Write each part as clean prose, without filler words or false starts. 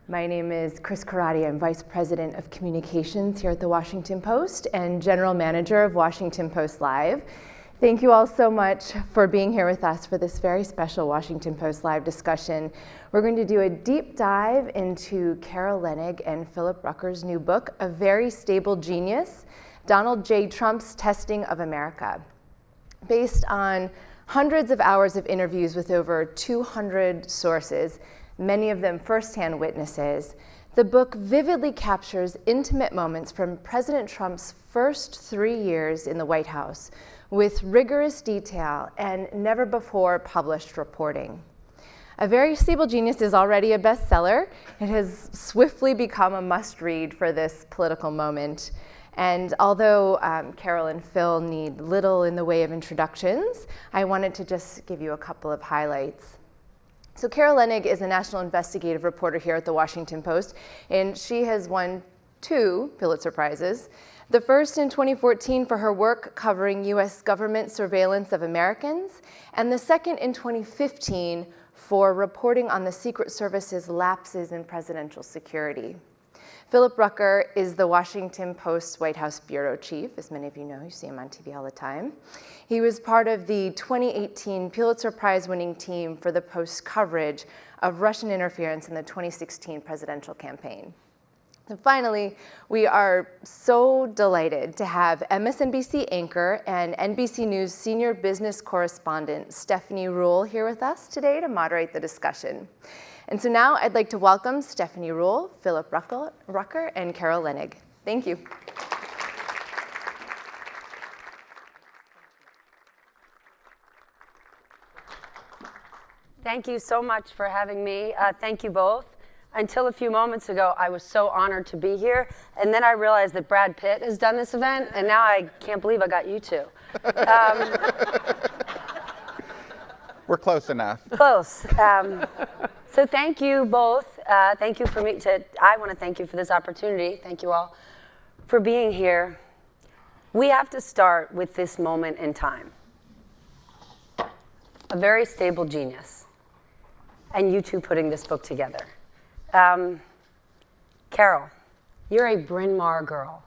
My name is Chris Karate. I'm Vice President of Communications here at the Washington Post and General Manager of Washington Post Live. Thank you all so much for being here with us for this very special Washington Post Live discussion. We're going to do a deep dive into Carol Leonnig and Philip Rucker's new book, A Very Stable Genius, Donald J. Trump's Testing of America. Based on hundreds of hours of interviews with over 200 sources, many of them firsthand witnesses, the book vividly captures intimate moments from President Trump's first 3 years in the White House with rigorous detail and never before published reporting. A Very Stable Genius is already a bestseller. It has swiftly become a must-read for this political moment. And although Carol and Phil need little in the way of introductions, I wanted to just give you a couple of highlights. So Carol Leonnig is a national investigative reporter here at the Washington Post, and she has won 2 Pulitzer Prizes. The first in 2014 for her work covering U.S. government surveillance of Americans, and the second in 2015 for reporting on the Secret Service's lapses in presidential security. Philip Rucker is the Washington Post's White House bureau chief. As many of you know, you see him on TV all the time. He was part of the 2018 Pulitzer Prize winning team for the Post's coverage of Russian interference in the 2016 presidential campaign. And finally, we are so delighted to have MSNBC anchor and NBC News senior business correspondent Stephanie Ruhle here with us today to moderate the discussion. And so now I'd like to welcome Stephanie Ruhle, Philip Rucker, and Carol Leonnig. Thank you. Thank you so much for having me. Thank you both. Until a few moments ago, I was so honored to be here, and then I realized that Brad Pitt has done this event, and now I can't believe I got you two. We're close enough. Close. So thank you both. Thank you for me I want to thank you for this opportunity. Thank you all for being here. We have to start with this moment in time. A Very Stable Genius, and you two putting this book together. Carol, you're a Bryn Mawr girl.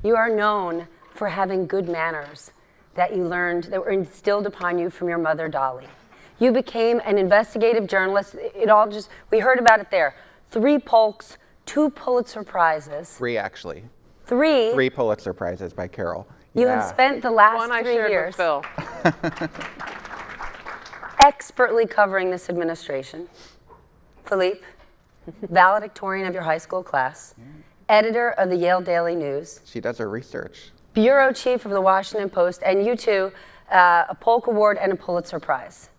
You are known for having good manners that you learned, that were instilled upon you from your mother, Dolly. You became an investigative journalist. We heard about it there. 3 Polks, 2 Pulitzer Prizes. 3, actually. 3? 3 Pulitzer Prizes by Carol. You have spent the last 3 years Phil. expertly covering this administration. Philippe, valedictorian of your high school class, editor of the Yale Daily News. She does her research. Bureau chief of the Washington Post, and you two, a Polk Award and a Pulitzer Prize.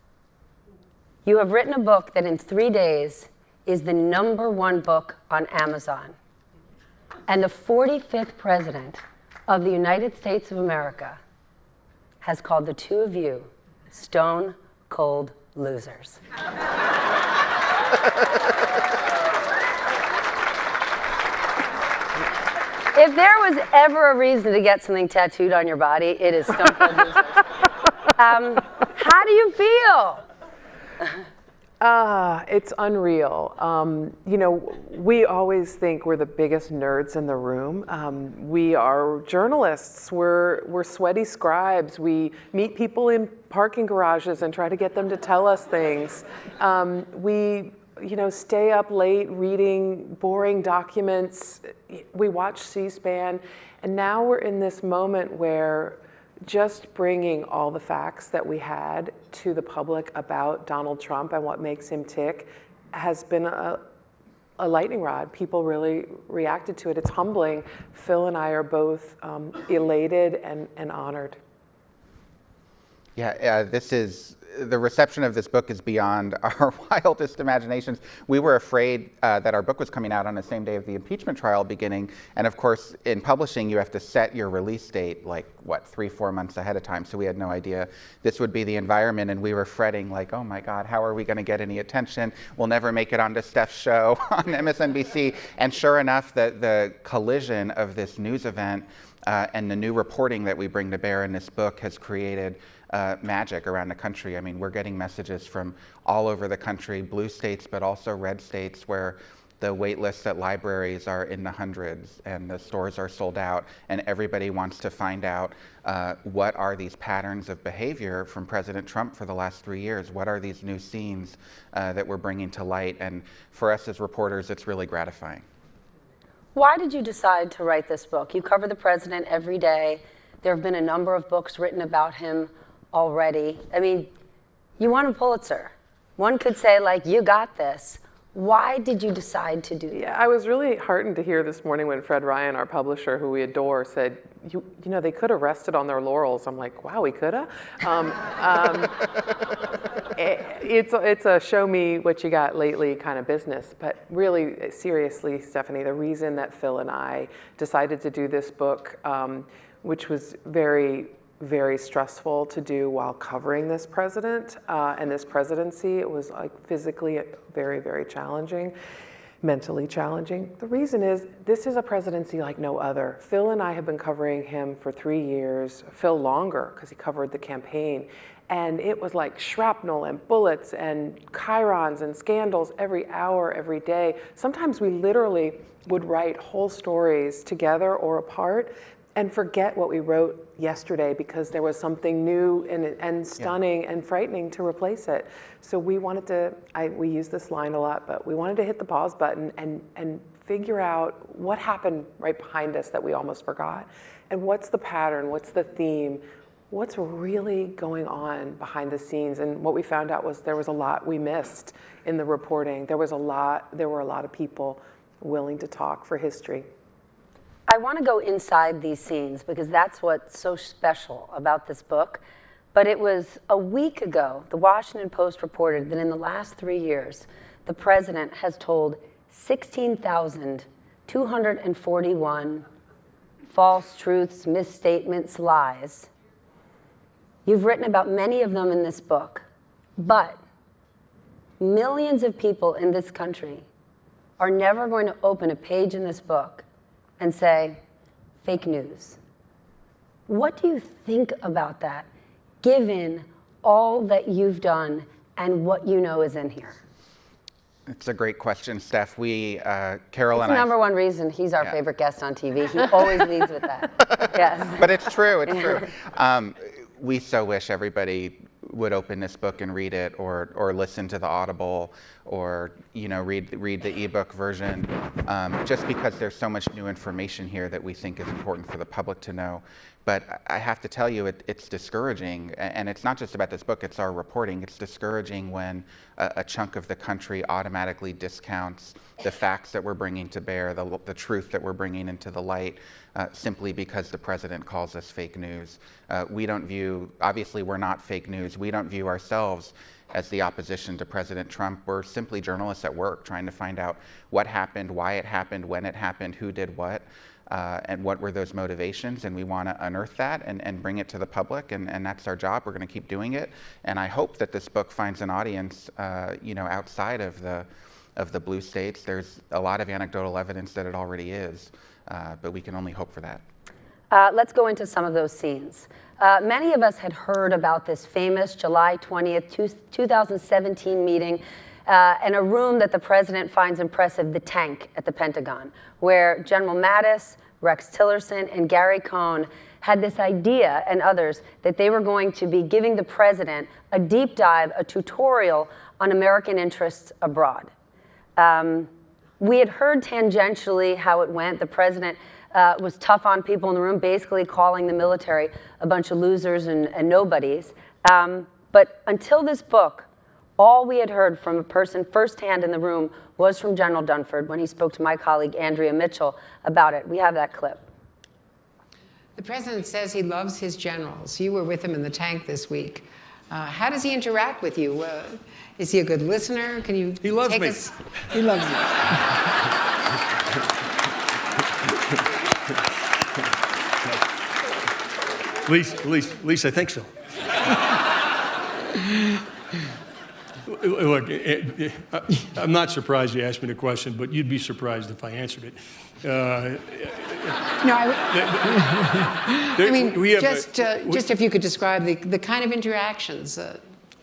You have written a book that in 3 days is the #1 book on Amazon. And the 45th president of the United States of America has called the two of you stone cold losers. If there was ever a reason to get something tattooed on your body, it is stone cold losers. How do you feel? It's unreal. We always think we're the biggest nerds in the room. We are journalists. We're sweaty scribes. We meet people in parking garages and try to get them to tell us things. We stay up late reading boring documents. We watch C-SPAN. And now we're in this moment where just bringing all the facts that we had to the public about Donald Trump and what makes him tick has been a lightning rod. People really reacted to it. It's humbling. Phil and I are both elated and honored. Yeah, the reception of this book is beyond our wildest imaginations. We were afraid that our book was coming out on the same day of the impeachment trial beginning. And of course, in publishing, you have to set your release date 3-4 months ahead of time. So we had no idea this would be the environment. And we were fretting oh my God, how are we going to get any attention? We'll never make it onto Steph's show on MSNBC. And sure enough, the collision of this news event and the new reporting that we bring to bear in this book has created magic around the country. I mean, we're getting messages from all over the country, blue states, but also red states, where the wait lists at libraries are in the hundreds and the stores are sold out, and everybody wants to find out what are these patterns of behavior from President Trump for the last 3 years? What are these new scenes that we're bringing to light? And for us as reporters, it's really gratifying. Why did you decide to write this book? You cover the president every day. There have been a number of books written about him already. I mean, you won a Pulitzer. One could say, like, you got this. Why did you decide to do that? Yeah, I was really heartened to hear this morning when Fred Ryan, our publisher, who we adore, said, you know, they could have rested on their laurels. I'm like, wow, we could have? It's a show me what you got lately kind of business. But really, seriously, Stephanie, the reason that Phil and I decided to do this book, which was very, very stressful to do while covering this president and this presidency. It was like physically very, very challenging, mentally challenging. The reason is this is a presidency like no other. Phil and I have been covering him for 3 years, Phil longer because he covered the campaign. And it was like shrapnel and bullets and chyrons and scandals every hour, every day. Sometimes we literally would write whole stories together or apart and forget what we wrote yesterday because there was something new and stunning and frightening to replace it. So we wanted to, we use this line a lot, but we wanted to hit the pause button and figure out what happened right behind us that we almost forgot. And what's the pattern, what's the theme, what's really going on behind the scenes. And what we found out was there was a lot we missed in the reporting. There were a lot of people willing to talk for history. I want to go inside these scenes because that's what's so special about this book. But it was a week ago, the Washington Post reported that in the last 3 years, the president has told 16,241 false truths, misstatements, lies. You've written about many of them in this book, but millions of people in this country are never going to open a page in this book and say, fake news. What do you think about that, given all that you've done and what you know is in here? It's a great question, Steph. Carol It's and the I. number one reason he's our favorite guest on TV. He always leads with that. Yes. But it's true, it's true. We so wish everybody would open this book and read it, or listen to the Audible, or read the ebook version, just because there's so much new information here that we think is important for the public to know. But I have to tell you, it's discouraging, and it's not just about this book, it's our reporting. It's discouraging when a chunk of the country automatically discounts the facts that we're bringing to bear, the truth that we're bringing into the light, simply because the president calls us fake news. We don't view, obviously we're not fake news, we don't view ourselves as the opposition to President Trump. We're simply journalists at work trying to find out what happened, why it happened, when it happened, who did what. And what were those motivations, and we want to unearth that and bring it to the public, and that's our job. We're going to keep doing it, and I hope that this book finds an audience, outside of the blue states. There's a lot of anecdotal evidence that it already is, but we can only hope for that. Let's go into some of those scenes. Many of us had heard about this famous July 20th, 2017 meeting in a room that the president finds impressive, the tank at the Pentagon, where General Mattis, Rex Tillerson, and Gary Cohn had this idea, and others, that they were going to be giving the president a deep dive, a tutorial on American interests abroad. We had heard tangentially how it went. The president was tough on people in the room, basically calling the military a bunch of losers and nobodies. But until this book, all we had heard from a person firsthand in the room was from General Dunford when he spoke to my colleague Andrea Mitchell about it. We have that clip. The president says he loves his generals. You were with him in the tank this week. How does he interact with you? Is he a good listener? Can you He loves take me. us? He loves you. At least I think so. Look, I'm not surprised you asked me the question, but you'd be surprised if I answered it. No, I mean, just if you could describe the kind of interactions.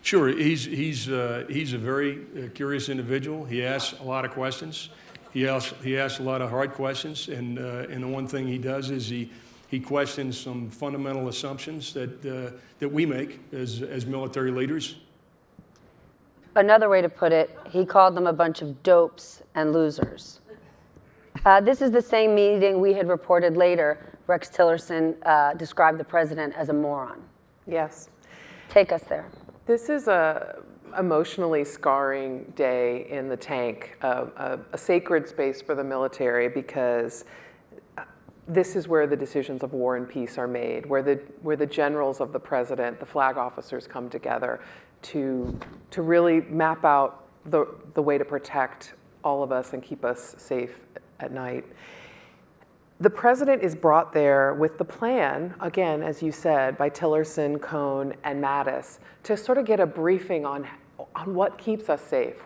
Sure, he's a very curious individual. He asks a lot of questions. He asks a lot of hard questions, and the one thing he does is he questions some fundamental assumptions that we make as military leaders. Another way to put it, he called them a bunch of dopes and losers. This is the same meeting we had reported later. Rex Tillerson described the president as a moron. Yes. Take us there. This is a emotionally scarring day in the tank, a sacred space for the military, because this is where the decisions of war and peace are made, where the generals of the president, the flag officers come together to really map out the way to protect all of us and keep us safe at night. The president is brought there with the plan, again, as you said, by Tillerson, Cohn, and Mattis, to sort of get a briefing on what keeps us safe.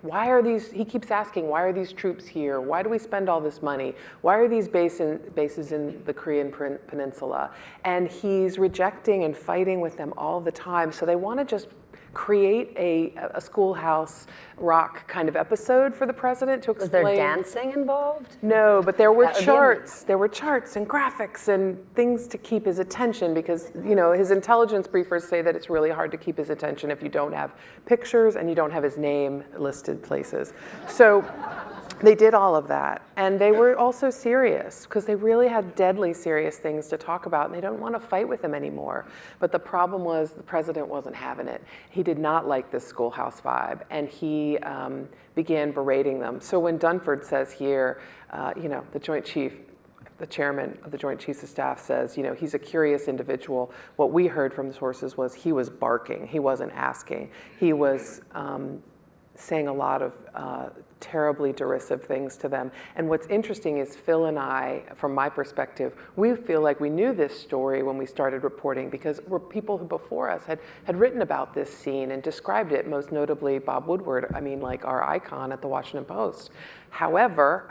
He keeps asking, why are these troops here? Why do we spend all this money? Why are these bases in the Korean Peninsula? And he's rejecting and fighting with them all the time. So they want to just create a Schoolhouse Rock kind of episode for the president to explain. Was there dancing involved? No, but there were charts. There were charts and graphics and things to keep his attention, because his intelligence briefers say that it's really hard to keep his attention if you don't have pictures and you don't have his name listed places. So they did all of that, and they were also serious because they really had deadly serious things to talk about, and they don't want to fight with him anymore. But the problem was the president wasn't having it. He did not like this schoolhouse vibe, and he began berating them. So when Dunford says here, the Joint Chief, the chairman of the Joint Chiefs of Staff says, he's a curious individual. What we heard from the sources was he was barking. He wasn't asking. He was saying a lot of terribly derisive things to them. And what's interesting is Phil and I, from my perspective, we feel like we knew this story when we started reporting, because people who before us had written about this scene and described it, most notably Bob Woodward, like our icon at the Washington Post. However,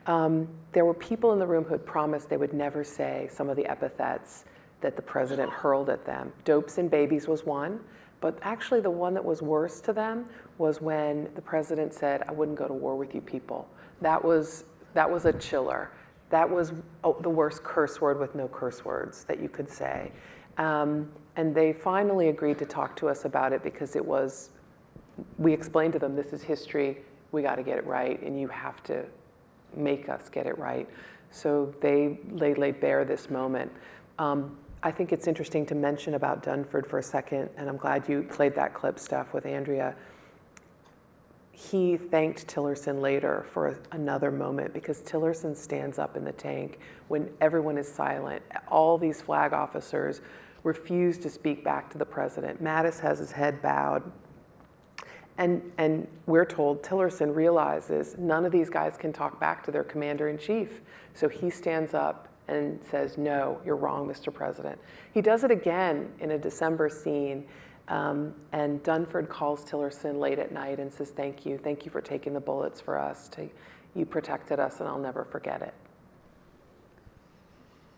there were people in the room who had promised they would never say some of the epithets that the president hurled at them. Dopes and babies was one. But actually the one that was worse to them was when the president said, I wouldn't go to war with you people. That was a chiller. That was the worst curse word with no curse words that you could say. And they finally agreed to talk to us about it, because we explained to them, this is history, we got to get it right, and you have to make us get it right. So they laid bare this moment. I think it's interesting to mention about Dunford for a second, and I'm glad you played that clip, Steph, with Andrea. He thanked Tillerson later for another moment, because Tillerson stands up in the tank when everyone is silent. All these flag officers refuse to speak back to the president. Mattis has his head bowed. And we're told Tillerson realizes none of these guys can talk back to their commander-in-chief. So he stands up and says, no, you're wrong, Mr. President. He does it again in a December scene, and Dunford calls Tillerson late at night and says, thank you for taking the bullets for us. You protected us, and I'll never forget it.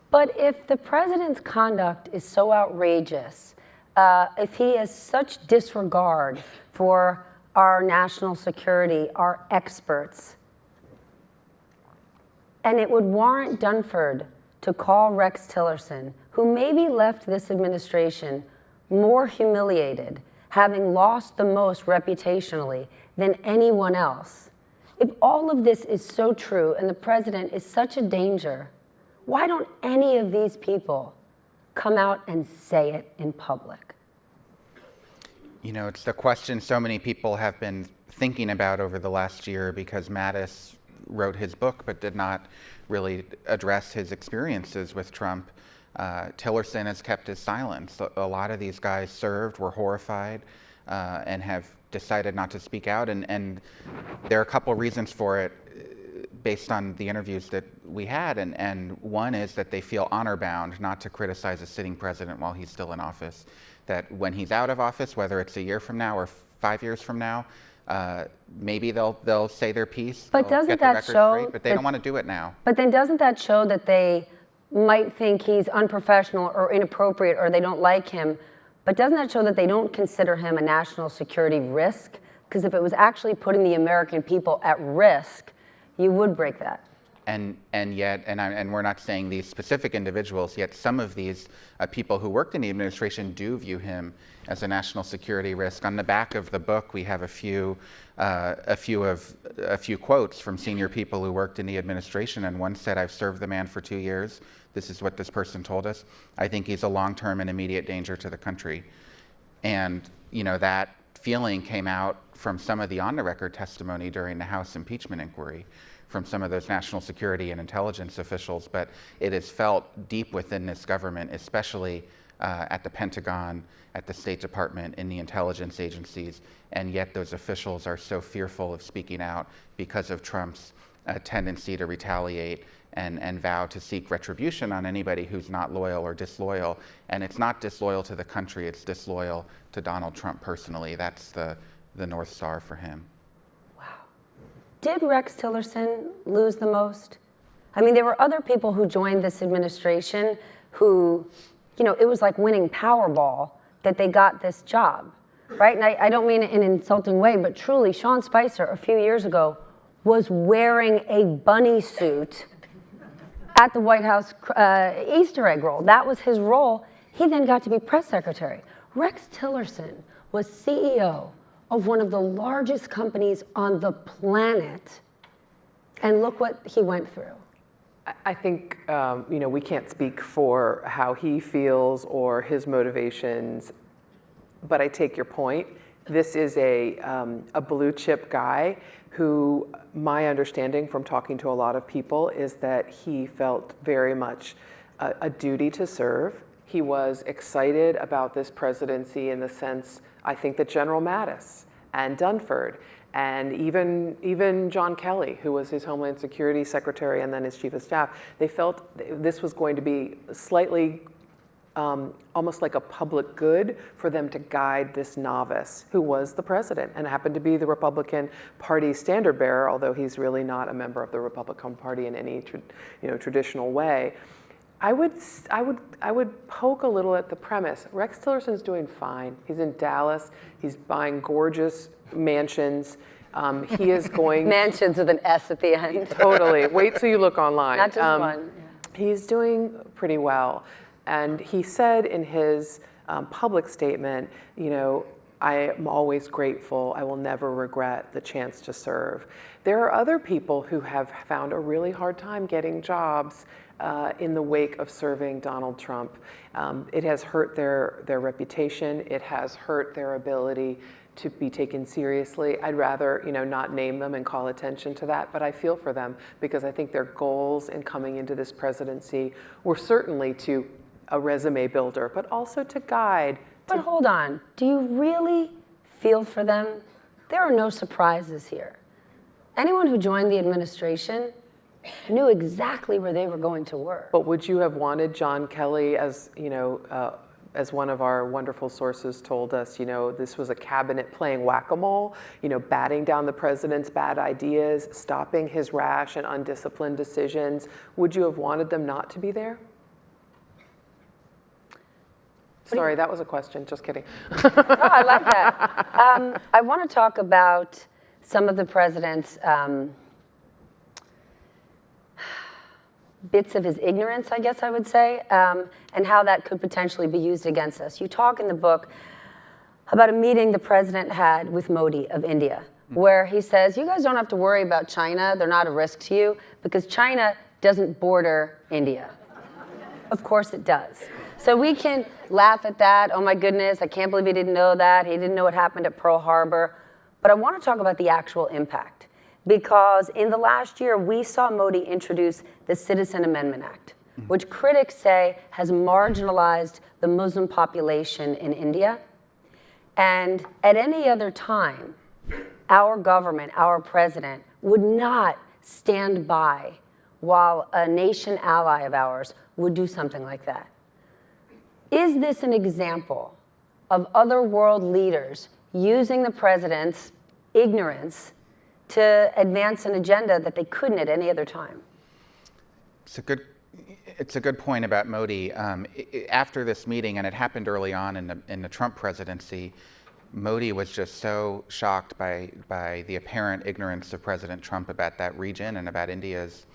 But if the president's conduct is so outrageous, if he has such disregard for our national security, our experts, and it would warrant Dunford to call Rex Tillerson, who maybe left this administration more humiliated, having lost the most reputationally than anyone else. If all of this is so true and the president is such a danger, why don't any of these people come out and say it in public? It's the question so many people have been thinking about over the last year, because Mattis wrote his book but did not really address his experiences with Trump. Tillerson has kept his silence. A lot of these guys served, were horrified, and have decided not to speak out. And there are a couple reasons for it based on the interviews that we had. And one is that they feel honor-bound not to criticize a sitting president while he's still in office. That when he's out of office, whether it's a year from now or 5 years from now, maybe they'll say their piece. But doesn't that show? Straight, but they don't want to do it now. But then doesn't that show that they might think he's unprofessional or inappropriate or they don't like him, but doesn't that show that they don't consider him a national security risk? Because if it was actually putting the American people at risk, you would break that. And yet, and we're not saying these specific individuals, yet some of these people who worked in the administration do view him as a national security risk. On the back of the book, we have a few quotes from senior people who worked in the administration, and one said, "I've served the man for 2 years. This is what this person told us. I think he's a long-term and immediate danger to the country." And that feeling came out from some of the on-the-record testimony during the House impeachment inquiry from some of those national security and intelligence officials, but it is felt deep within this government, especially at the Pentagon, at the State Department, in the intelligence agencies, and yet those officials are so fearful of speaking out because of Trump's tendency to retaliate and vow to seek retribution on anybody who's not loyal or disloyal. And it's not disloyal to the country, it's disloyal to Donald Trump personally. That's the North Star for him. Did Rex Tillerson lose the most? I mean, there were other people who joined this administration who, it was like winning Powerball that they got this job, right? And I don't mean it in an insulting way, but truly, Sean Spicer, a few years ago, was wearing a bunny suit at the White House Easter egg roll. That was his role. He then got to be press secretary. Rex Tillerson was CEO of one of the largest companies on the planet, and look what he went through. I think we can't speak for how he feels or his motivations, but I take your point. This is a blue chip guy who, my understanding from talking to a lot of people, is that he felt very much a duty to serve. He was excited about this presidency in the sense, I think, that General Mattis and Dunford and even John Kelly, who was his Homeland Security Secretary and then his Chief of Staff, they felt this was going to be slightly almost like a public good for them to guide this novice who was the president and happened to be the Republican Party standard bearer, although he's really not a member of the Republican Party in any traditional way. I would poke a little at the premise. Rex Tillerson's doing fine. He's in Dallas. He's buying gorgeous mansions. He is going mansions with an S at the end. Totally. Wait till you look online. Not just one. Yeah. He's doing pretty well, and he said in his public statement, I am always grateful. I will never regret the chance to serve. There are other people who have found a really hard time getting jobs in the wake of serving Donald Trump. It has hurt their reputation. It has hurt their ability to be taken seriously. I'd rather not name them and call attention to that, but I feel for them because I think their goals in coming into this presidency were certainly to a resume builder, but also to guide. But hold on, do you really feel for them? There are no surprises here. Anyone who joined the administration knew exactly where they were going to work. But would you have wanted John Kelly, as as one of our wonderful sources told us, this was a cabinet playing whack-a-mole, batting down the president's bad ideas, stopping his rash and undisciplined decisions. Would you have wanted them not to be there? Sorry, that was a question. Just kidding. No, I like that. I want to talk about some of the president's bits of his ignorance, I guess I would say, and how that could potentially be used against us. You talk in the book about a meeting the president had with Modi of India, where he says, you guys don't have to worry about China. They're not a risk to you because China doesn't border India. Of course it does. So we can laugh at that. Oh my goodness, I can't believe he didn't know that. He didn't know what happened at Pearl Harbor. But I want to talk about the actual impact. Because in the last year, we saw Modi introduce the Citizen Amendment Act, which critics say has marginalized the Muslim population in India. And at any other time, our government, our president, would not stand by while a nation ally of ours would do something like that. Is this an example of other world leaders using the president's ignorance to advance an agenda that they couldn't at any other time? It's a good It's a good point about Modi. After this meeting, and it happened early on in the Trump presidency, Modi was just so shocked by the apparent ignorance of President Trump about that region and about India's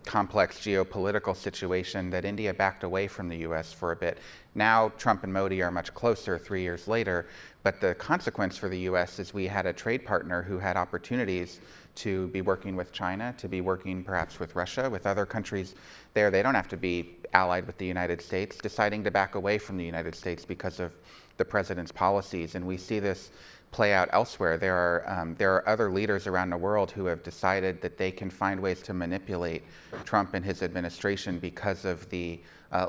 complex geopolitical situation that India backed away from the US for a bit. Now Trump and Modi are much closer 3 years later, but the consequence for the US is we had a trade partner who had opportunities to be working with China, to be working perhaps with Russia, with other countries there. They don't have to be allied with the United States, deciding to back away from the United States because of the president's policies. And we see this play out elsewhere. There are other leaders around the world who have decided that they can find ways to manipulate Trump and his administration because of the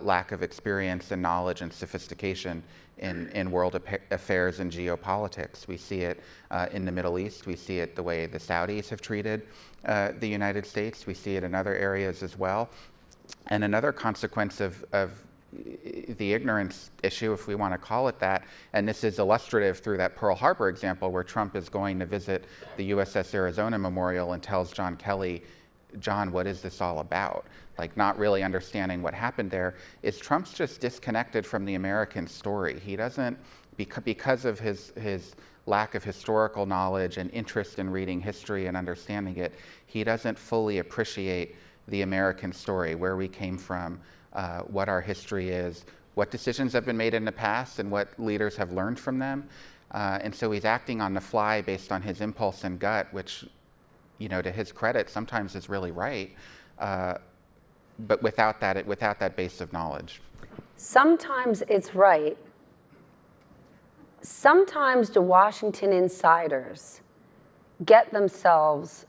lack of experience and knowledge and sophistication in world affairs and geopolitics. We see it in the Middle East. We see it the way the Saudis have treated the United States. We see it in other areas as well. And another consequence of the ignorance issue, if we want to call it that, and this is illustrative through that Pearl Harbor example where Trump is going to visit the USS Arizona Memorial and tells John Kelly, John, what is this all about? Like not really understanding what happened there, is Trump's just disconnected from the American story. He doesn't, because of his lack of historical knowledge and interest in reading history and understanding it, he doesn't fully appreciate the American story, where we came from, what our history is, what decisions have been made in the past and what leaders have learned from them. And so he's acting on the fly based on his impulse and gut, which, you know, to his credit, sometimes is really right, but without that base of knowledge. Sometimes it's right. Sometimes the Washington insiders get themselves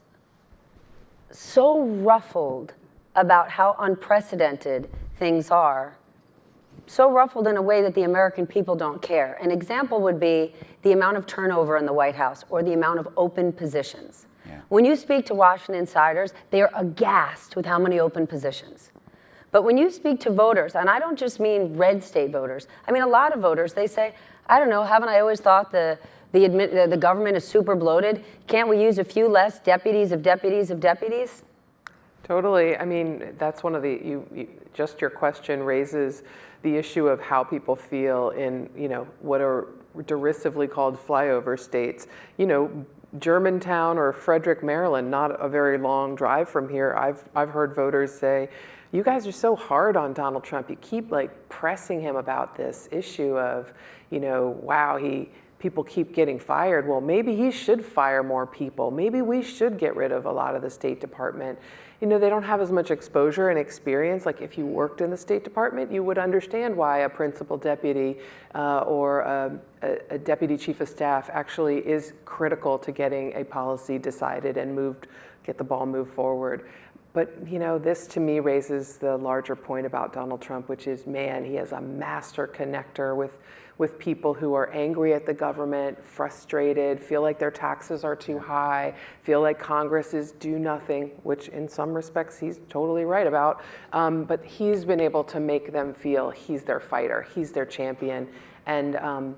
so ruffled about how unprecedented things are, so ruffled in a way that the American people don't care. An example would be the amount of turnover in the White House or the amount of open positions. Yeah. When you speak to Washington insiders, they are aghast with how many open positions. But when you speak to voters, and I don't just mean red state voters, I mean a lot of voters, they say, I don't know, haven't I always thought the government is super bloated? Can't we use a few less deputies of deputies of deputies? Totally. I mean, that's one of the, just your question raises the issue of how people feel in, you know, what are derisively called flyover states. You know, Germantown or Frederick, Maryland, not a very long drive from here. I've heard voters say, you guys are so hard on Donald Trump. You keep like pressing him about this issue of, you know, wow, people keep getting fired. Well, maybe he should fire more people. Maybe we should get rid of a lot of the State Department. You know, they don't have as much exposure and experience. Like if you worked in the State Department, you would understand why a principal deputy or a deputy chief of staff actually is critical to getting a policy decided and get the ball moved forward. But, you know, this to me raises the larger point about Donald Trump, which is, man, he is a master connector with people who are angry at the government, frustrated, feel like their taxes are too high, feel like Congress is do nothing, which in some respects he's totally right about. But he's been able to make them feel he's their fighter, he's their champion. And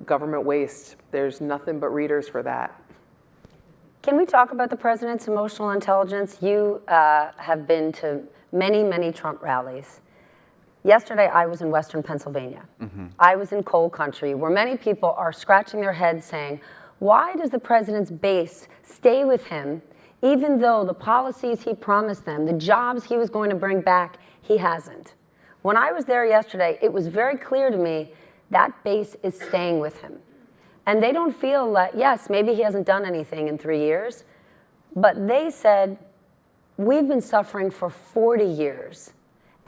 government waste, there's nothing but readers for that. Can we talk about the president's emotional intelligence? You have been to many, many Trump rallies. Yesterday, I was in Western Pennsylvania. Mm-hmm. I was in coal country where many people are scratching their heads saying, why does the president's base stay with him even though the policies he promised them, the jobs he was going to bring back, he hasn't? When I was there yesterday, it was very clear to me that base is staying with him. And they don't feel like, yes, maybe he hasn't done anything in 3 years, but they said, we've been suffering for 40 years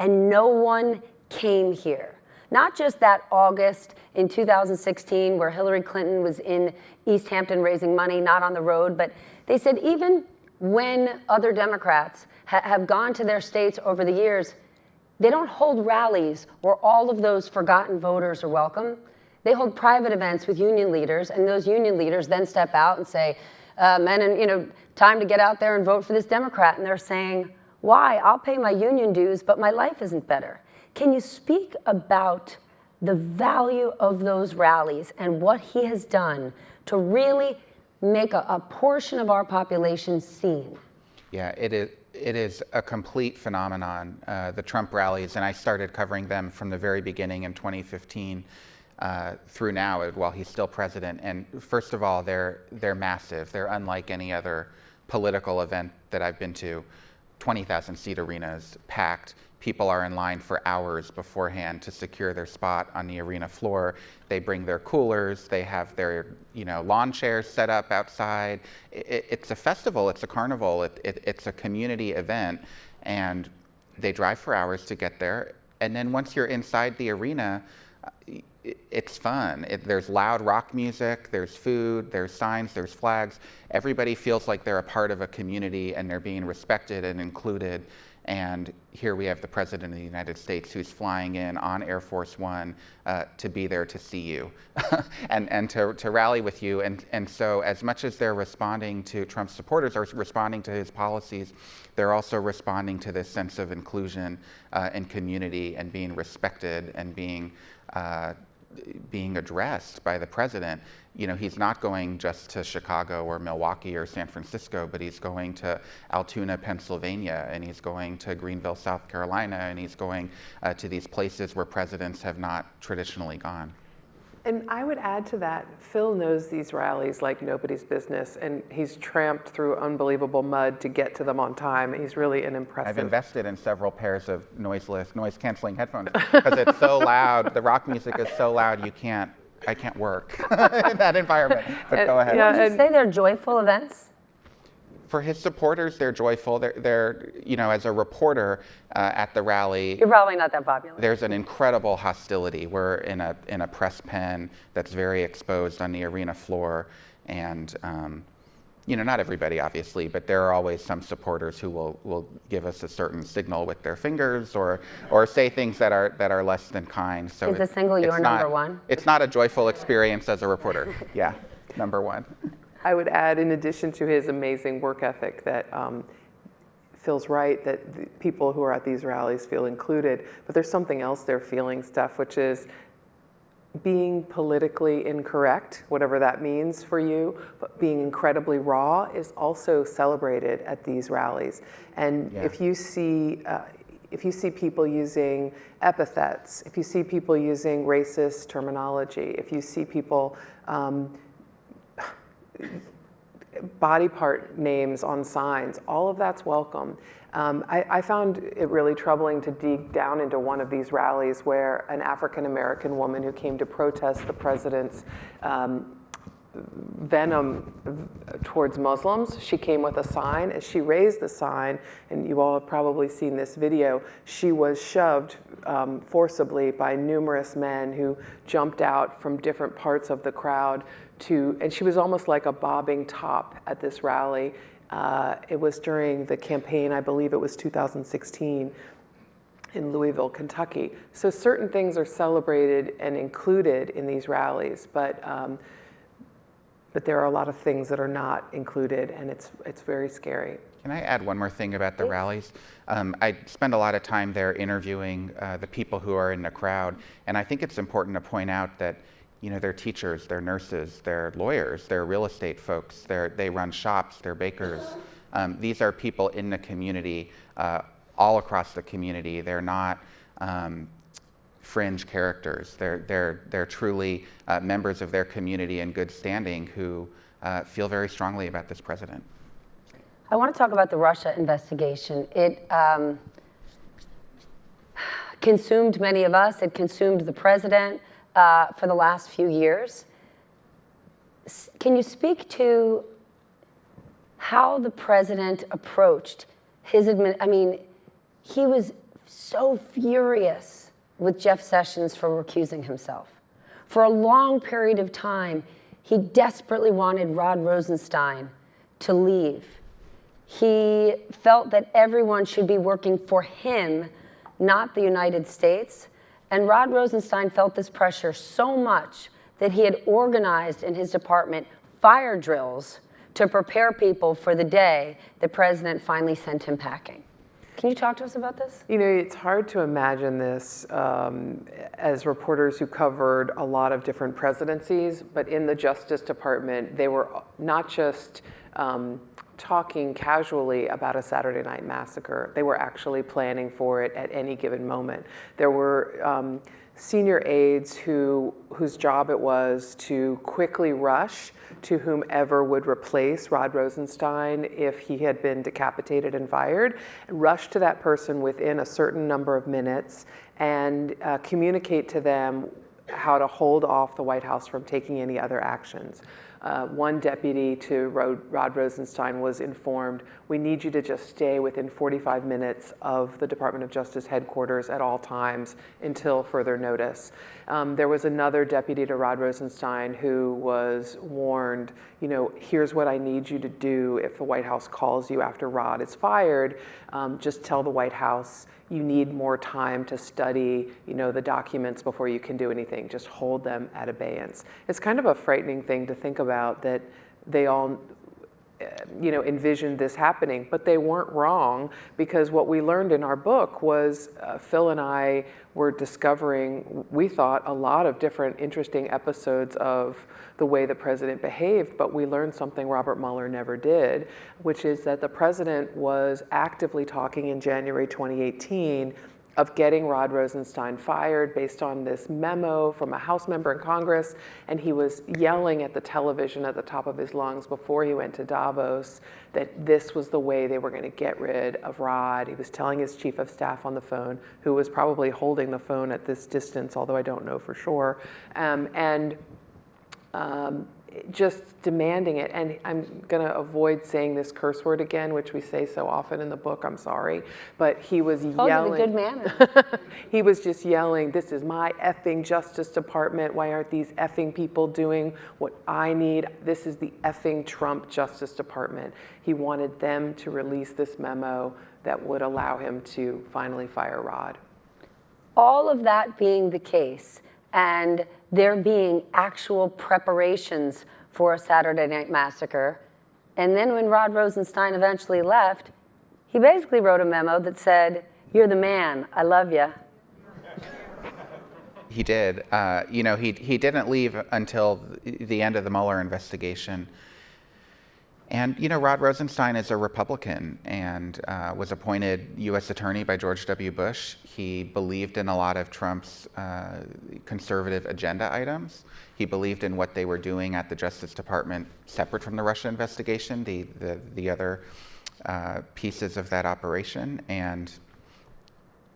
and no one came here. Not just that August in 2016 where Hillary Clinton was in East Hampton raising money, not on the road, but they said even when other Democrats have gone to their states over the years, they don't hold rallies where all of those forgotten voters are welcome. They hold private events with union leaders, and those union leaders then step out and say, men, and you know, time to get out there and vote for this Democrat. And they're saying, why? I'll pay my union dues, but my life isn't better. Can you speak about the value of those rallies and what he has done to really make a portion of our population seen? Yeah, it It is a complete phenomenon, the Trump rallies, and I started covering them from the very beginning in 2015 through now while he's still president. And first of all, they're massive. They're unlike any other political event that I've been to. 20,000 seat arenas, packed. People are in line for hours beforehand to secure their spot on the arena floor. They bring their coolers. They have their lawn chairs set up outside. It's a festival. It's a carnival. It's a community event. And they drive for hours to get there. And then once you're inside the arena, it's fun. There's loud rock music, there's food, there's signs, there's flags. Everybody feels like they're a part of a community and they're being respected and included. And here we have the President of the United States who's flying in on Air Force One to be there to see you and to rally with you. And so as much as they're responding to Trump's supporters are responding to his policies, they're also responding to this sense of inclusion and community and being respected and being addressed by the president. He's not going just to Chicago or Milwaukee or San Francisco, but he's going to Altoona, Pennsylvania, and he's going to Greenville, South Carolina, and he's going to these places where presidents have not traditionally gone. And I would add to that, Phil knows these rallies like nobody's business, and he's tramped through unbelievable mud to get to them on time. He's really an impressive. I've invested in several pairs of noise-canceling headphones because it's so loud. The rock music is so loud, I can't work in that environment. But go ahead. Would you say they're joyful events? For his supporters, they're joyful. They're as a reporter at the rally. You're probably not that popular. There's an incredible hostility. We're in a press pen that's very exposed on the arena floor, and not everybody obviously, but there are always some supporters who will give us a certain signal with their fingers or say things that are less than kind. So is the single your number one? It's not a joyful experience as a reporter. Yeah, number one. I would add, in addition to his amazing work ethic, that Phil's right, that the people who are at these rallies feel included, but there's something else they're feeling, Steph, which is being politically incorrect, whatever that means for you, but being incredibly raw is also celebrated at these rallies. And yeah. if you see people using epithets, if you see people using racist terminology, if you see people body part names on signs, all of that's welcome. I found it really troubling to dig down into one of these rallies where an African-American woman who came to protest the president's venom towards Muslims, she came with a sign. As she raised the sign, and you all have probably seen this video, she was shoved forcibly by numerous men who jumped out from different parts of the crowd and she was almost like a bobbing top at this rally. It was during the campaign, I believe it was 2016, in Louisville, Kentucky. So certain things are celebrated and included in these rallies, but there are a lot of things that are not included, and it's very scary. Can I add one more thing about the rallies? I spend a lot of time there interviewing the people who are in the crowd, and I think it's important to point out that they're teachers, they're nurses, they're lawyers, they're real estate folks, they run shops, they're bakers. These are people in the community, all across the community. They're not fringe characters. They're truly members of their community in good standing who feel very strongly about this president. I want to talk about the Russia investigation. It consumed many of us. It consumed the president for the last few years. Can you speak to how the president approached his he was so furious with Jeff Sessions for recusing himself. For a long period of time, he desperately wanted Rod Rosenstein to leave. He felt that everyone should be working for him, not the United States. And Rod Rosenstein felt this pressure so much that he had organized in his department fire drills to prepare people for the day the president finally sent him packing. Can you talk to us about this? It's hard to imagine this as reporters who covered a lot of different presidencies, but in the Justice Department, they were not just talking casually about a Saturday night massacre. They were actually planning for it at any given moment. There were senior aides whose job it was to quickly rush to whomever would replace Rod Rosenstein if he had been decapitated and fired, rush to that person within a certain number of minutes and communicate to them how to hold off the White House from taking any other actions. One deputy to Rod Rosenstein was informed, we need you to just stay within 45 minutes of the Department of Justice headquarters at all times until further notice. There was another deputy to Rod Rosenstein who was warned, here's what I need you to do if the White House calls you after Rod is fired. Just tell the White House you need more time to study, the documents before you can do anything. Just hold them at abeyance. It's kind of a frightening thing to think about that they all, envisioned this happening, but they weren't wrong, because what we learned in our book was Phil and I were discovering, we thought, a lot of different interesting episodes of the way the president behaved, but we learned something Robert Mueller never did, which is that the president was actively talking in January 2018 of getting Rod Rosenstein fired based on this memo from a House member in Congress, and he was yelling at the television at the top of his lungs before he went to Davos that this was the way they were going to get rid of Rod. He was telling his chief of staff on the phone, who was probably holding the phone at this distance, although I don't know for sure, just demanding it. And I'm going to avoid saying this curse word again, which we say so often in the book, I'm sorry, but he was yelling. Good manner. He was just yelling, this is my effing Justice Department. Why aren't these effing people doing what I need? This is the effing Trump Justice Department. He wanted them to release this memo that would allow him to finally fire Rod. All of that being the case, and there being actual preparations for a Saturday night massacre, and then when Rod Rosenstein eventually left, he basically wrote a memo that said, "You're the man, I love you." He did. He didn't leave until the end of the Mueller investigation. And, Rod Rosenstein is a Republican and was appointed U.S. Attorney by George W. Bush. He believed in a lot of Trump's conservative agenda items. He believed in what they were doing at the Justice Department separate from the Russia investigation, the other pieces of that operation, and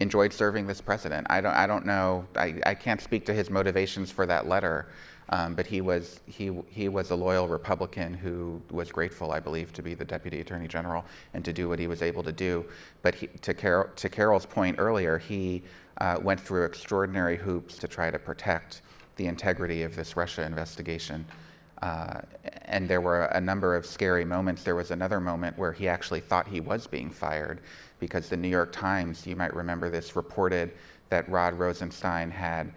enjoyed serving this president. I don't know, I can't speak to his motivations for that letter. But he was a loyal Republican who was grateful, I believe, to be the Deputy Attorney General and to do what he was able to do. But to Carol's point earlier, he went through extraordinary hoops to try to protect the integrity of this Russia investigation. And there were a number of scary moments. There was another moment where he actually thought he was being fired because the New York Times, you might remember this, reported that Rod Rosenstein had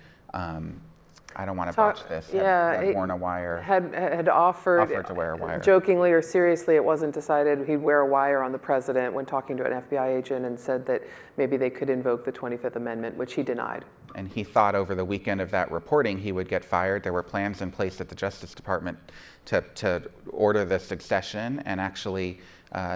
I don't want to botch this. Had worn a wire. Had offered to wear a wire. Jokingly or seriously, it wasn't decided. He'd wear a wire on the president when talking to an FBI agent, and said that maybe they could invoke the 25th Amendment, which he denied. And he thought over the weekend of that reporting he would get fired. There were plans in place at the Justice Department to order the succession, and actually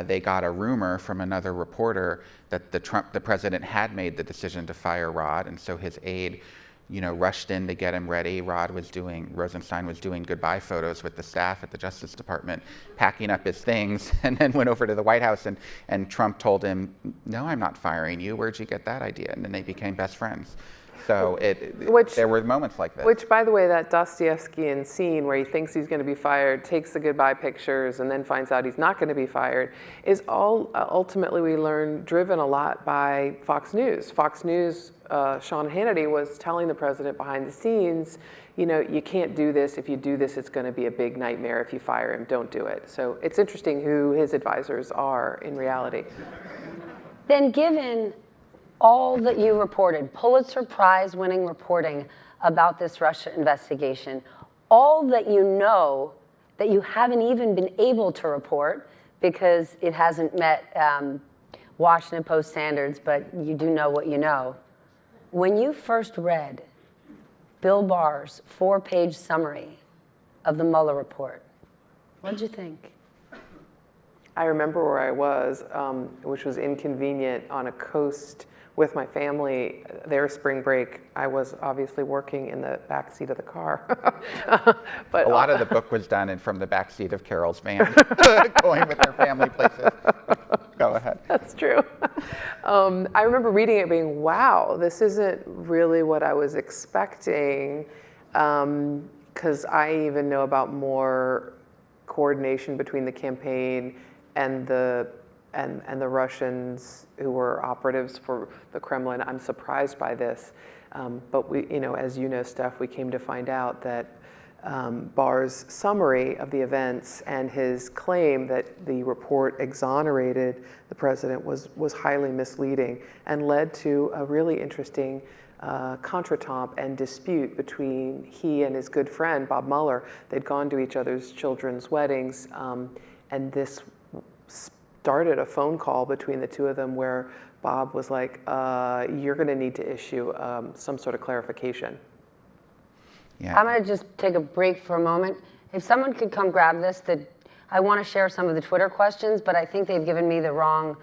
they got a rumor from another reporter that the president had made the decision to fire Rod, and so his aide rushed in to get him ready. Rosenstein was doing goodbye photos with the staff at the Justice Department, packing up his things, and then went over to the White House, and Trump told him, "No, I'm not firing you. Where'd you get that idea?" And then they became best friends. So there were moments like this. Which, by the way, that Dostoevskian scene where he thinks he's going to be fired, takes the goodbye pictures, and then finds out he's not going to be fired, is all ultimately, we learn, driven a lot by Fox News. Fox News, Sean Hannity was telling the president behind the scenes, you can't do this. If you do this, it's going to be a big nightmare. If you fire him, don't do it. So it's interesting who his advisors are in reality. Then given all that you reported, Pulitzer Prize winning reporting about this Russia investigation, all that you know that you haven't even been able to report because it hasn't met Washington Post standards, but you do know what you know. When you first read Bill Barr's 4-page summary of the Mueller report, what did you think? I remember where I was, which was inconvenient on a coast with my family. Their spring break, I was obviously working in the back seat of the car. But A lot of the book was done from the back seat of Carol's van, going with their family places. Go ahead. That's true. I remember reading it being, wow, this isn't really what I was expecting, because I even know about more coordination between the campaign and the Russians who were operatives for the Kremlin. I'm surprised by this, but we, as you know, Steph, we came to find out that Barr's summary of the events and his claim that the report exonerated the president was highly misleading and led to a really interesting contretemps and dispute between he and his good friend, Bob Mueller. They'd gone to each other's children's weddings, and this started a phone call between the two of them where Bob was like, you're going to need to issue some sort of clarification. Yeah. I'm going to just take a break for a moment. If someone could come grab this, I want to share some of the Twitter questions, but I think they've given me the wrong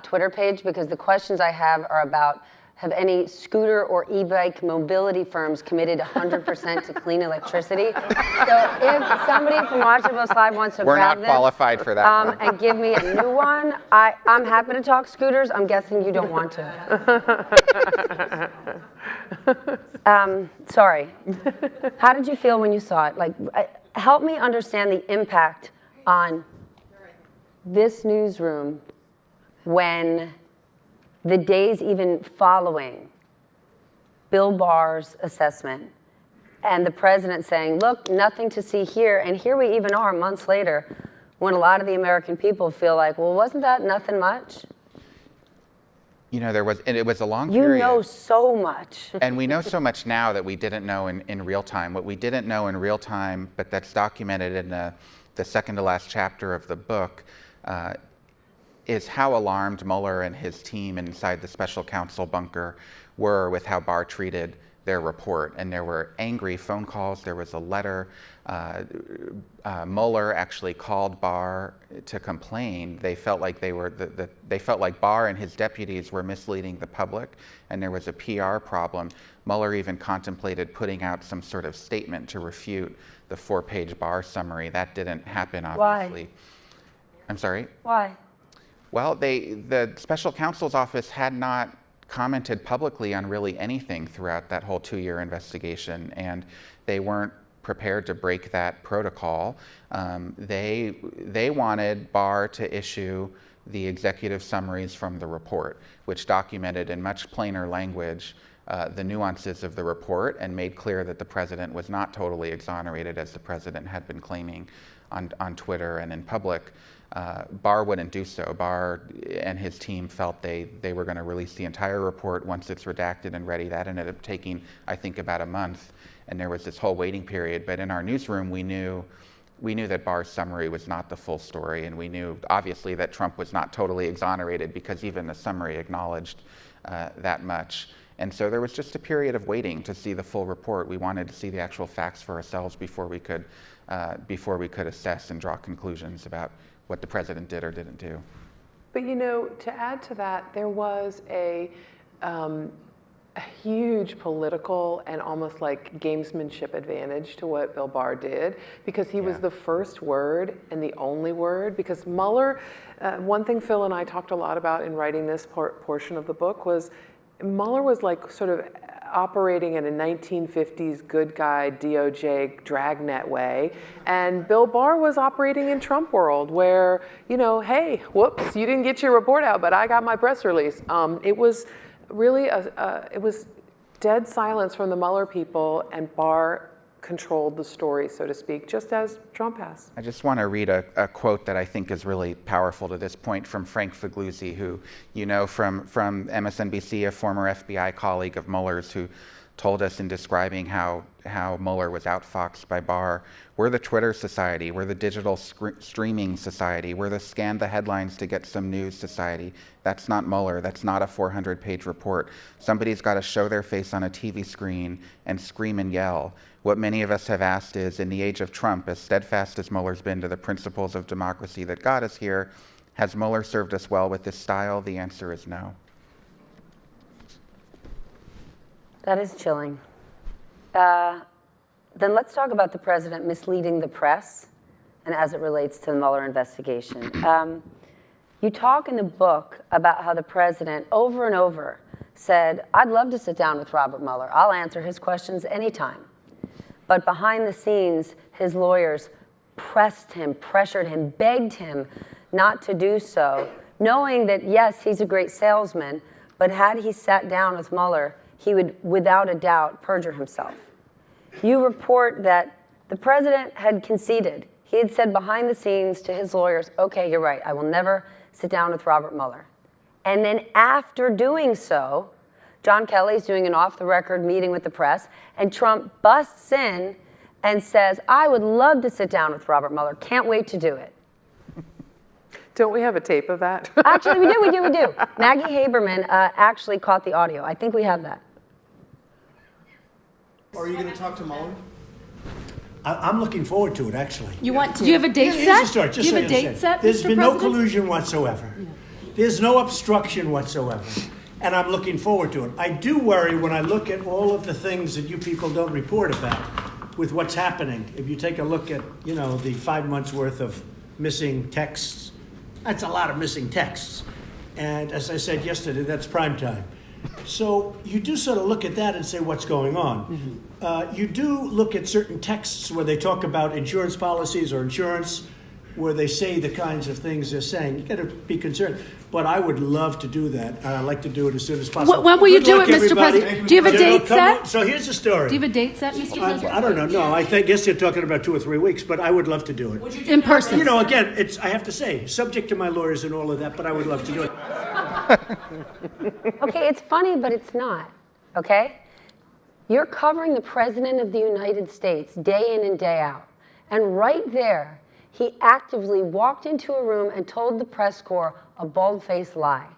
Twitter page, because the questions I have are about, have any scooter or e-bike mobility firms committed 100% to clean electricity? So if somebody from Washington Post Live wants to We're grab not qualified for that one. and give me a new one, I'm happy to talk scooters. I'm guessing you don't want to. Sorry. How did you feel when you saw it? Like, help me understand the impact on this newsroom when the days even following Bill Barr's assessment and the president saying, look, nothing to see here. And here we even are months later when a lot of the American people feel like, well, wasn't that nothing much? It was a long period. You know so much. And we know so much now that we didn't know in real time. What we didn't know in real time, but that's documented in the second to last chapter of the book, is how alarmed Mueller and his team inside the special counsel bunker were with how Barr treated their report. And there were angry phone calls. There was a letter. Mueller actually called Barr to complain. They felt like they felt like Barr and his deputies were misleading the public, and there was a PR problem. Mueller even contemplated putting out some sort of statement to refute the 4-page Barr summary. That didn't happen, obviously. Why? I'm sorry? Why? Well, the special counsel's office had not commented publicly on really anything throughout that whole 2-year investigation, and they weren't prepared to break that protocol. They wanted Barr to issue the executive summaries from the report, which documented in much plainer language the nuances of the report and made clear that the president was not totally exonerated, as the president had been claiming on Twitter and in public. Barr wouldn't do so. Barr and his team felt they were going to release the entire report once it's redacted and ready. That ended up taking, I think, about a month, and there was this whole waiting period. But in our newsroom, we knew that Barr's summary was not the full story, and we knew, obviously, that Trump was not totally exonerated, because even the summary acknowledged that much. And so there was just a period of waiting to see the full report. We wanted to see the actual facts for ourselves before we could assess and draw conclusions about what the president did or didn't do. But to add to that, there was a huge political and almost like gamesmanship advantage to what Bill Barr did, because he was the first word and the only word. Because Mueller, one thing Phil and I talked a lot about in writing this portion of the book was Mueller was like sort of operating in a 1950s good guy DOJ dragnet way, and Bill Barr was operating in Trump world where, hey, whoops, you didn't get your report out, but I got my press release. It was really it was dead silence from the Mueller people, and Barr controlled the story, so to speak, just as Trump has. I just want to read a quote that I think is really powerful to this point from Frank Figliuzzi, who from MSNBC, a former FBI colleague of Mueller's, who told us in describing how Mueller was outfoxed by Barr. We're the Twitter society. We're the digital streaming society. We're the scan the headlines to get some news society. That's not Mueller. That's not a 400-page report. Somebody's got to show their face on a TV screen and scream and yell. What many of us have asked is, in the age of Trump, as steadfast as Mueller's been to the principles of democracy that got us here, has Mueller served us well with this style? The answer is no. That is chilling. Then let's talk about the president misleading the press and as it relates to the Mueller investigation. You talk in the book about how the president over and over said, I'd love to sit down with Robert Mueller. I'll answer his questions anytime. But behind the scenes, his lawyers pressed him, pressured him, begged him not to do so, knowing that, yes, he's a great salesman, but had he sat down with Mueller, he would, without a doubt, perjure himself. You report that the president had conceded. He had said behind the scenes to his lawyers, okay, you're right, I will never sit down with Robert Mueller. And then after doing so, John Kelly's doing an off-the-record meeting with the press, and Trump busts in and says, I would love to sit down with Robert Mueller, can't wait to do it. Don't we have a tape of that? Actually, we do. Maggie Haberman actually caught the audio. I think we have that. Are you going to talk to Mueller? I'm looking forward to it, actually. You want to? Do you have a date set? Here's the story, just Do you have so a you date set, There's Mr. been no President? collusion whatsoever. Yeah. There's no obstruction whatsoever. And I'm looking forward to it. I do worry when I look at all of the things that you people don't report about with what's happening. If you take a look at, the 5 months worth of missing texts, that's a lot of missing texts. And as I said yesterday, that's prime time. So you do sort of look at that and say, what's going on? Mm-hmm. You do look at certain texts where they talk about insurance policies or insurance, where they say the kinds of things they're saying. You got to be concerned. But I would love to do that, and I'd like to do it as soon as possible. When will you Good do luck, it, Mr. everybody. President? Do you have a date set? So here's the story. Do you have a date set, Mr. President? I don't know. No, I guess you're talking about 2 or 3 weeks, but I would love to do it. In person. Again, it's, I have to say, subject to my lawyers and all of that, but I would love to do it. Okay, it's funny, but it's not, okay? You're covering the President of the United States day in and day out. And right there, he actively walked into a room and told the press corps a bald-faced lie.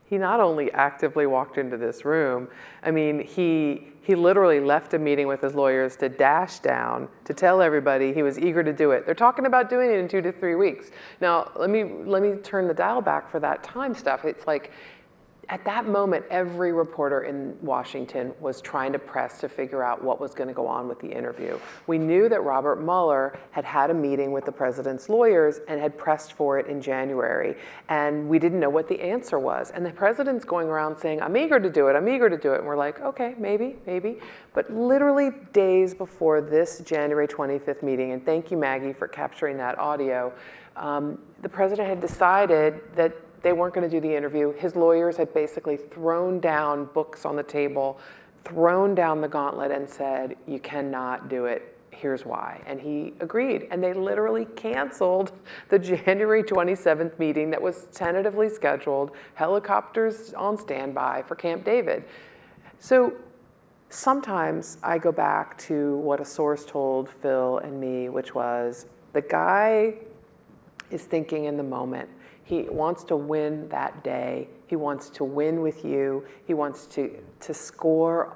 He not only actively walked into this room, I mean, he literally left a meeting with his lawyers to dash down, to tell everybody he was eager to do it. They're talking about doing it in 2 to 3 weeks. Now, let me turn the dial back for that time stuff. It's like, at that moment, every reporter in Washington was trying to press to figure out what was going to go on with the interview. We knew that Robert Mueller had had a meeting with the president's lawyers and had pressed for it in January. And we didn't know what the answer was. And the president's going around saying, I'm eager to do it, I'm eager to do it. And we're like, okay, maybe. But literally days before this January 25th meeting, and thank you, Maggie, for capturing that audio, the president had decided that they weren't going to do the interview. His lawyers had basically thrown down books on the table, thrown down the gauntlet and said, you cannot do it. Here's why. And he agreed. And they literally canceled the January 27th meeting that was tentatively scheduled, helicopters on standby for Camp David. So sometimes I go back to what a source told Phil and me, which was the guy is thinking in the moment. He wants to win that day. He wants to win with you. He wants to score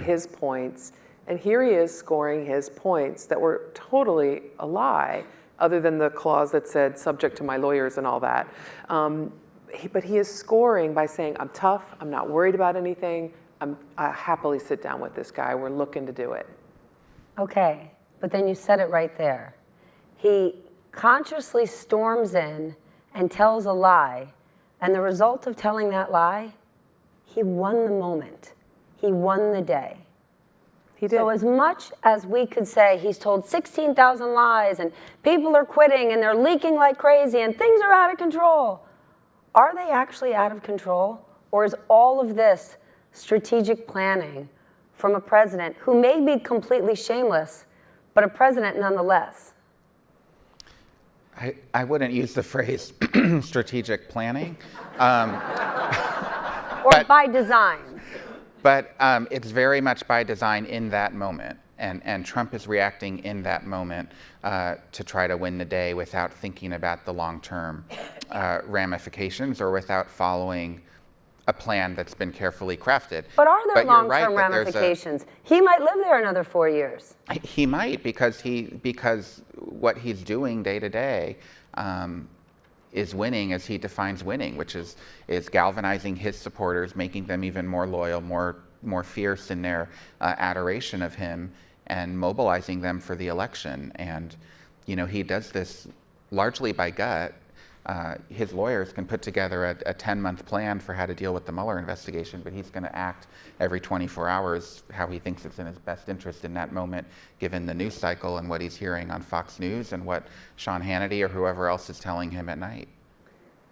his points. And here he is scoring his points that were totally a lie, other than the clause that said subject to my lawyers and all that. But he is scoring by saying, I'm tough, I'm not worried about anything, I happily sit down with this guy, we're looking to do it. Okay, but then you said it right there. He consciously storms in and tells a lie, and the result of telling that lie, he won the moment. He won the day. He did. So as much as we could say he's told 16,000 lies and people are quitting and they're leaking like crazy and things are out of control, are they actually out of control? Or is all of this strategic planning from a president who may be completely shameless, but a president nonetheless? I wouldn't use the phrase strategic planning. Or by design. But it's very much by design in that moment. And Trump is reacting in that moment to try to win the day without thinking about the long-term ramifications or without following a plan that's been carefully crafted. But are there you're right long-term that there's ramifications? He might live there another 4 years. He might, because what he's doing day to day is winning as he defines winning, which is galvanizing his supporters, making them even more loyal, more fierce in their adoration of him, and mobilizing them for the election. And he does this largely by gut. His lawyers can put together a 10-month plan for how to deal with the Mueller investigation, but he's going to act every 24 hours how he thinks it's in his best interest in that moment, given the news cycle and what he's hearing on Fox News and what Sean Hannity or whoever else is telling him at night.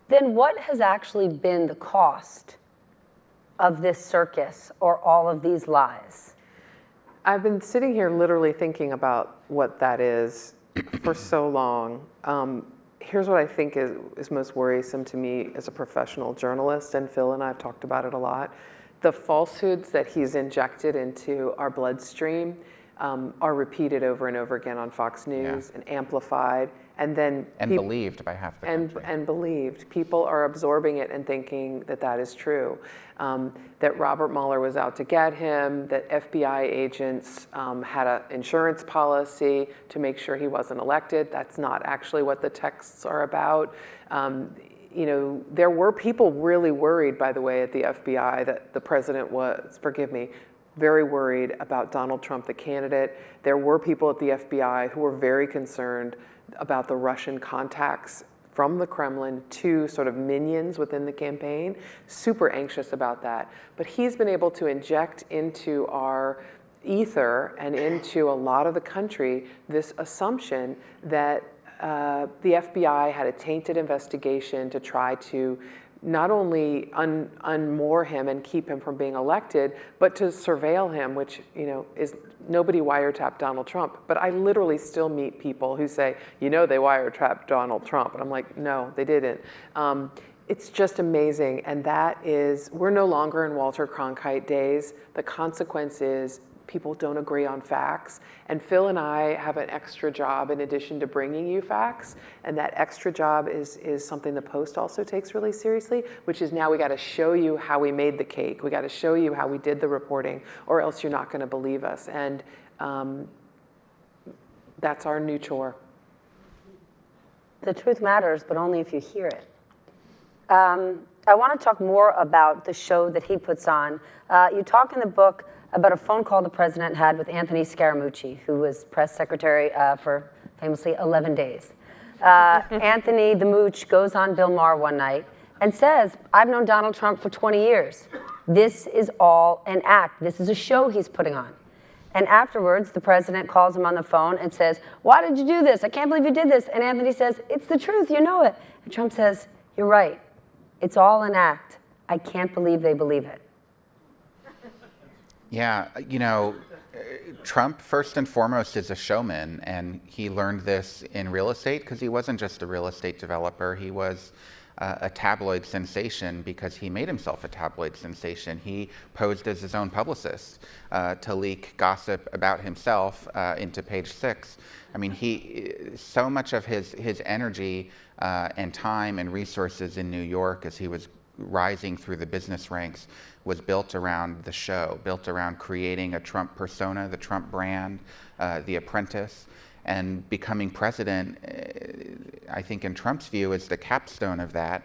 Then what has actually been the cost of this circus or all of these lies? I've been sitting here literally thinking about what that is for so long. Here's what I think is most worrisome to me as a professional journalist, and Phil and I have talked about it a lot. The falsehoods that he's injected into our bloodstream are repeated over and over again on Fox News and amplified, and then believed by half the country. And believed. People are absorbing it and thinking that that is true. That Robert Mueller was out to get him, that FBI agents had an insurance policy to make sure he wasn't elected. That's not actually what the texts are about. There were people really worried, by the way, at the FBI that the president was, very worried about Donald Trump, the candidate. There were people at the FBI who were very concerned about the Russian contacts from the Kremlin to sort of minions within the campaign, super anxious about that. But he's been able to inject into our ether and into a lot of the country this assumption that the FBI had a tainted investigation to try to not only unmoor him and keep him from being elected, but to surveil him, which is nobody wiretapped Donald Trump. But I literally still meet people who say, they wiretapped Donald Trump. And I'm like, no, they didn't. It's just amazing. And that is, we're no longer in Walter Cronkite days. The consequence is people don't agree on facts. And Phil and I have an extra job in addition to bringing you facts. And that extra job is something the Post also takes really seriously, which is now we got to show you how we made the cake. We got to show you how we did the reporting, or else you're not going to believe us. And that's our new chore. The truth matters, but only if you hear it. I want to talk more about the show that he puts on. You talk in the book about a phone call the president had with Anthony Scaramucci, who was press secretary for famously 11 days. Anthony the Mooch goes on Bill Maher one night and says, I've known Donald Trump for 20 years. This is all an act. This is a show he's putting on. And afterwards, the president calls him on the phone and says, why did you do this? I can't believe you did this. And Anthony says, it's the truth, you know it. And Trump says, you're right. It's all an act. I can't believe they believe it. Yeah, Trump, first and foremost, is a showman, and he learned this in real estate because he wasn't just a real estate developer. He was a tabloid sensation because he made himself a tabloid sensation. He posed as his own publicist to leak gossip about himself into Page Six. I mean, so much of his energy and time and resources in New York as he was rising through the business ranks was built around the show, built around creating a Trump persona, the Trump brand, The Apprentice, and becoming president, I think in Trump's view, is the capstone of that.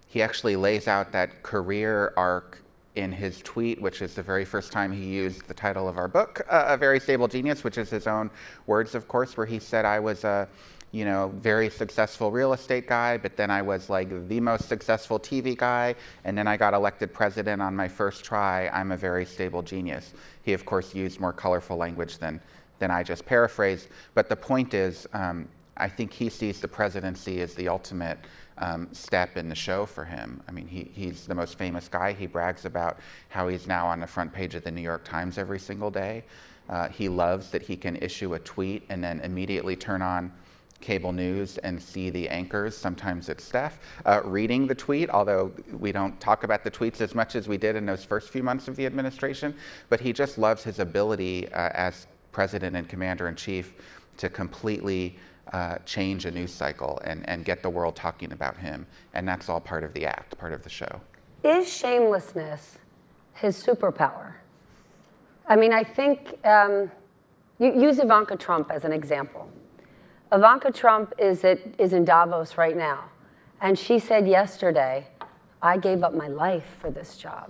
He actually lays out that career arc in his tweet, which is the very first time he used the title of our book, A Very Stable Genius, which is his own words, of course, where he said, I was a very successful real estate guy, but then I was like the most successful TV guy, and then I got elected president on my first try. I'm a very stable genius. He, of course, used more colorful language than I just paraphrased. But the point is, I think he sees the presidency as the ultimate step in the show for him. I mean, he's the most famous guy. He brags about how he's now on the front page of the New York Times every single day. He loves that he can issue a tweet and then immediately turn on cable news and see the anchors, sometimes it's Steph, reading the tweet, although we don't talk about the tweets as much as we did in those first few months of the administration, but he just loves his ability as president and commander-in-chief to completely change a news cycle and get the world talking about him. And that's all part of the act, part of the show. Is shamelessness his superpower? I mean, I think, you use Ivanka Trump as an example. Ivanka Trump is in Davos right now, and she said yesterday, I gave up my life for this job.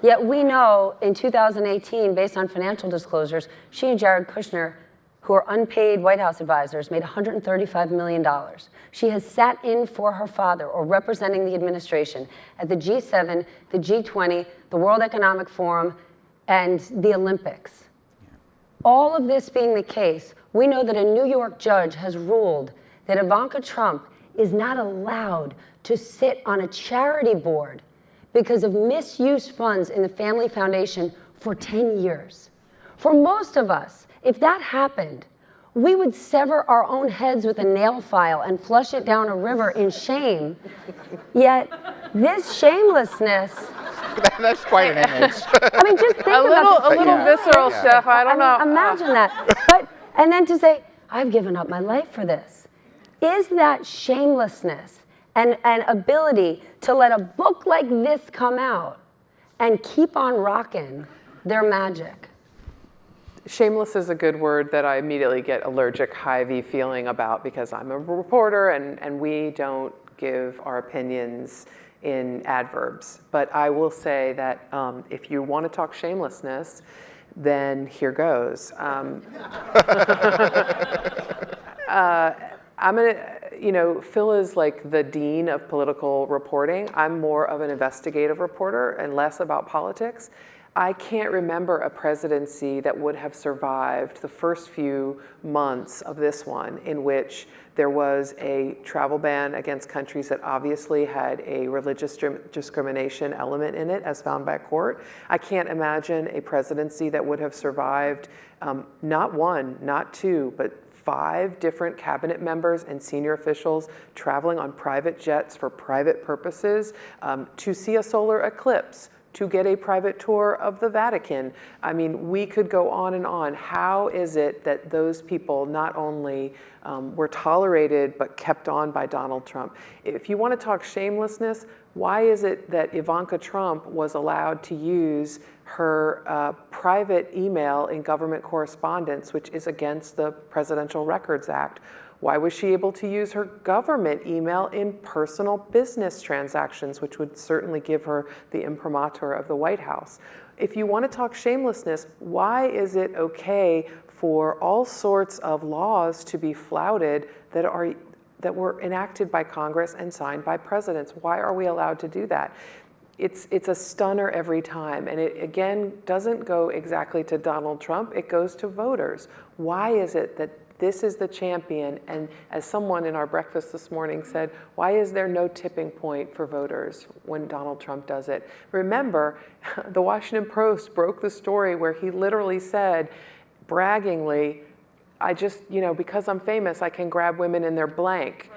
Yet we know in 2018, based on financial disclosures, she and Jared Kushner, who are unpaid White House advisors, made $135 million. She has sat in for her father, or representing the administration, at the G7, the G20, the World Economic Forum, and the Olympics. All of this being the case, we know that a New York judge has ruled that Ivanka Trump is not allowed to sit on a charity board because of misused funds in the Family Foundation for 10 years. For most of us, if that happened, we would sever our own heads with a nail file and flush it down a river in shame. Yet, this shamelessness... That's quite an image. I mean, just think about a little visceral, Steph. I don't know. Imagine that. And then to say, I've given up my life for this. Is that shamelessness and ability to let a book like this come out and keep on rocking their magic? Shameless is a good word that I immediately get allergic, high-V feeling about because I'm a reporter and we don't give our opinions in adverbs. But I will say that if you want to talk shamelessness, then here goes. I'm gonna, Phil is like the dean of political reporting. I'm more of an investigative reporter and less about politics. I can't remember a presidency that would have survived the first few months of this one in which there was a travel ban against countries that obviously had a religious discrimination element in it as found by a court. I can't imagine a presidency that would have survived not one, not two, but 5 different cabinet members and senior officials traveling on private jets for private purposes to see a solar eclipse, to get a private tour of the Vatican. I mean, we could go on and on. How is it that those people not only were tolerated, but kept on by Donald Trump? If you want to talk shamelessness, why is it that Ivanka Trump was allowed to use her private email in government correspondence, which is against the Presidential Records Act? Why was she able to use her government email in personal business transactions, which would certainly give her the imprimatur of the White House? If you want to talk shamelessness, why is it okay for all sorts of laws to be flouted that were enacted by Congress and signed by presidents? Why are we allowed to do that? It's a stunner every time, and it again doesn't go exactly to Donald Trump, it goes to voters. Why is it that this is the champion? And as someone in our breakfast this morning said, why is there no tipping point for voters when Donald Trump does it? Remember, the Washington Post broke the story where he literally said, braggingly, I just, because I'm famous, I can grab women in their blank.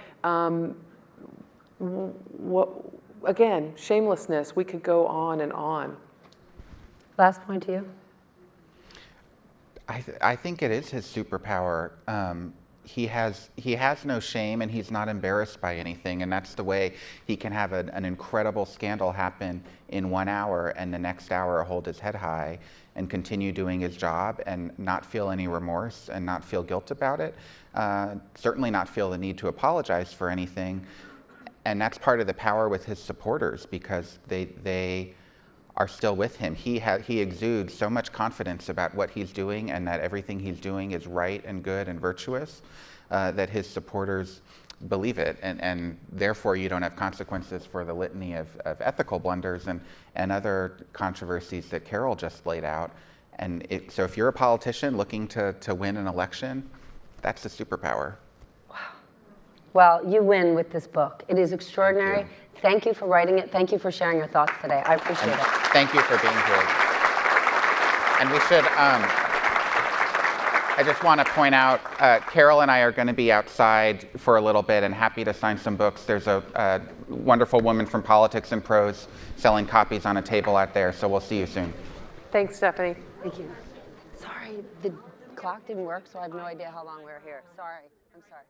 Again, shamelessness, we could go on and on. Last point to you. I think it is his superpower. He has no shame, and he's not embarrassed by anything, and that's the way he can have an incredible scandal happen in 1 hour, and the next hour hold his head high and continue doing his job and not feel any remorse and not feel guilt about it. Certainly not feel the need to apologize for anything. And that's part of the power with his supporters, because they are still with him. He exudes so much confidence about what he's doing and that everything he's doing is right and good and virtuous, that his supporters believe it. And therefore you don't have consequences for the litany of ethical blunders and other controversies that Carol just laid out. And so if you're a politician looking to win an election, that's a superpower. Well, you win with this book. It is extraordinary. Thank you for writing it. Thank you for sharing your thoughts today. I appreciate it. Thank you for being here. And we should, I just want to point out, Carol and I are going to be outside for a little bit and happy to sign some books. There's a wonderful woman from Politics and Prose selling copies on a table out there, so we'll see you soon. Thanks, Stephanie. Thank you. Sorry, the clock didn't work, so I have no idea how long we were here. Sorry. I'm sorry.